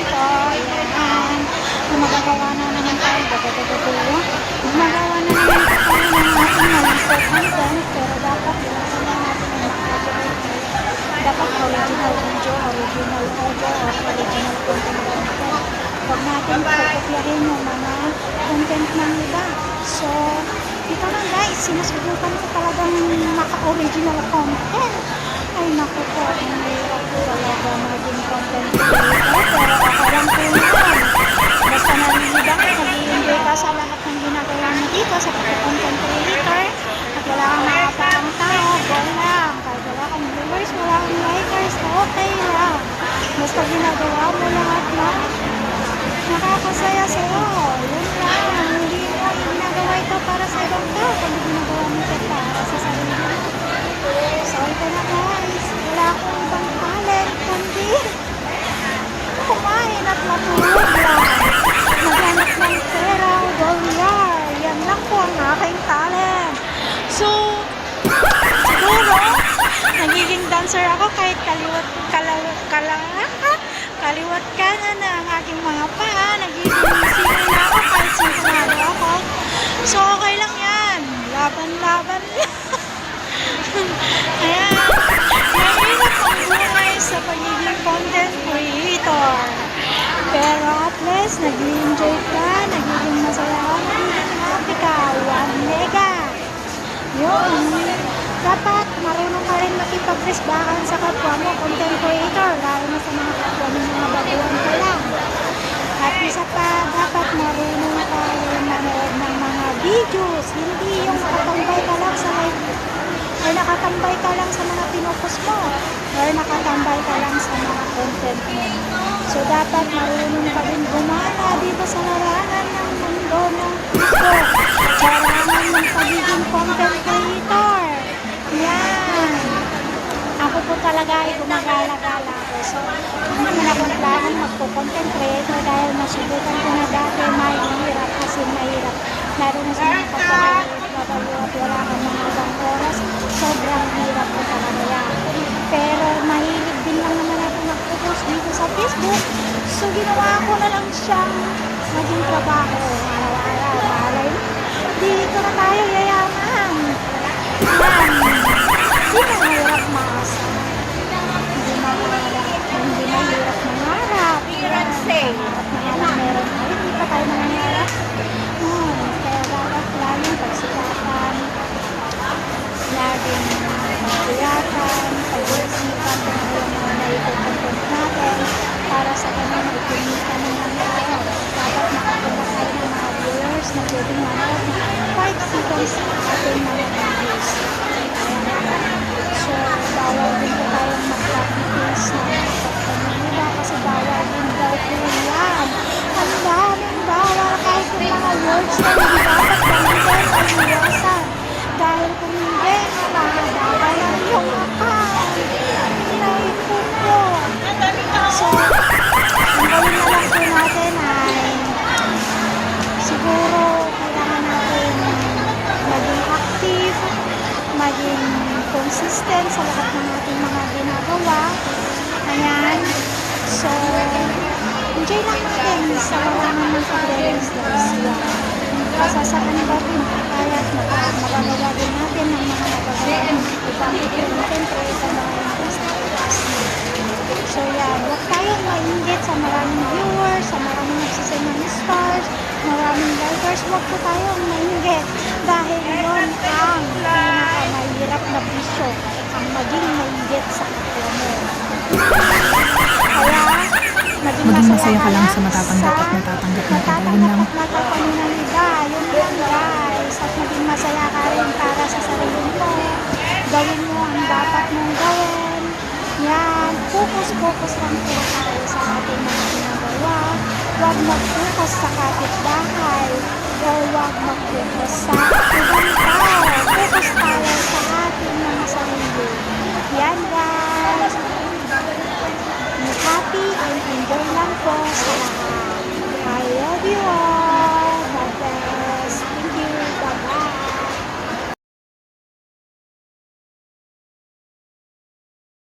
po. Ayan. Gumagawa na naman tayo. Gumagawa na naman tayo ng ating malangkot content. Pero dapat ilasan lang natin ang makakagawa. Dapat original video, original audio, or original content. Huwag natin pagkopyahin yung mga content ng iba. So, ito lang guys, sinusubukan ko talagang maka-original content. Ay naku po, ang hirap ko talaga maging content creator. Pero ako lang po yan. Basta nalilibang ka, nag-i-enjoy ka sa lahat ng ginagawa mo dito sa pagka-content creator. At wala kang nakapang tao, go lang. Kahit wala kang viewers, wala kang likers, okay lang. Basta ginagawa mo lahat lang. Nakakasaya sa'yo. Yun lang. Hindi mo ginagawa ito para sa ibang tao. Kung ginagawa mo ito para sa sarili mo. So, ito na guys. Wala akong ibang talent. Kundi kumain at matulog lang. Maghanap ng pera o dolyar. Yan lang po ang aking talent. So, siguro, nagiging dancer ako kahit kaliwat kanan na ang aking mga paa. Nagiging singer na ako kahit sinunado ako. So, okay lang yan. Laban-laban lang. Ayan. Mahirap ang buhay sa pagiging content creator. Pero at least, nag-enjoy ka, nagiging masaya ka, nagiging happy ka. One mega. Yun. Dapat marunong ka rin makipag-resbakan sa kapwa mo, content creator, lalo na sa mga kapwa mo mga baguhan ka lang. At isa pa, dapat marunong ka rin manood ng mga videos, hindi yung nakatambay ka lang sa live, or nakatambay ka lang sa mga pinupost mo, or nakatambay ka lang sa mga content mo. So, dapat marunong ka rin gumana dito sa larangan ng mundo ng Facebook, sa larangan ng pagiging content creator. Yan. Ako po talaga ay gumagala-gala ako. So, hindi naman ako naglaan magpo-content creator dahil nasubukan ko na dati mahirap kasi mahirap. Lalo na sa mga kapatid, at wala kang mga ibang oras. Sobrang hirap ko talaga yan. Pero mahilig din lang naman ako mag-post dito sa Facebook. So, ginawa ko na lang siyang maging trabaho. Araw-araw, malay mo. Dito na tayo yayaman. Hindi na mahirap maasa. Hindi mahirap mangarap. Meron tayo. Hindi pa tayo mangarap. Kaya dapat laging pagsikatan. Laging pagkuyatan. Pag-iisipan kung ano yung mga naipagpagpag natin para sa kanyang ipunita ng mga araw. Dapat makapunta tayo ng mga viewers na pwedeng manood ng 5 seconds ating mga videos. So, bawal din po tayong mag-practice na pagkakanila kasi bawal din daw po yan. Ang daming bawal kahit yung mga words na hindi dapat gamitin ay iwasan. Dahil kung hindi, mahadawal ang iyong account. Naipon po. So, ang gawin na lang po natin ay siguro kailangan natin maging active, maging consistent sa lahat ng ating mga ginagawa. Ayan. So, enjoy lang natin sa larangan ng pag-release. Pasasaan natin makakaya at magagawa din natin ng mga nagagawa. Ipamigil natin pero sa mga startups. So, yan. Huwag tayong mainggit sa maraming viewers, sa maraming nagsisend ng stars, maraming likers. Huwag po tayong mainggit dahil yun ang pinakamahirap na bisyo ang maging mainggit sa kapwa mo. Kaya, maging masaya ka lang sa matatanggap at natatanggap ng iba. Yun lang guys. At maging masaya ka rin para sa sarili mo. Gawin mo ang dapat mong gawin. Yan. Focus lang po tayo sa ating mga ginagawa. Huwag mag-focus sa kapitbahay. O huwag mag-focus sa ibang tao. Focus tayo sa ating mga sarili. Yan guys. Happy and enjoy lang po sa lahat. I love you all.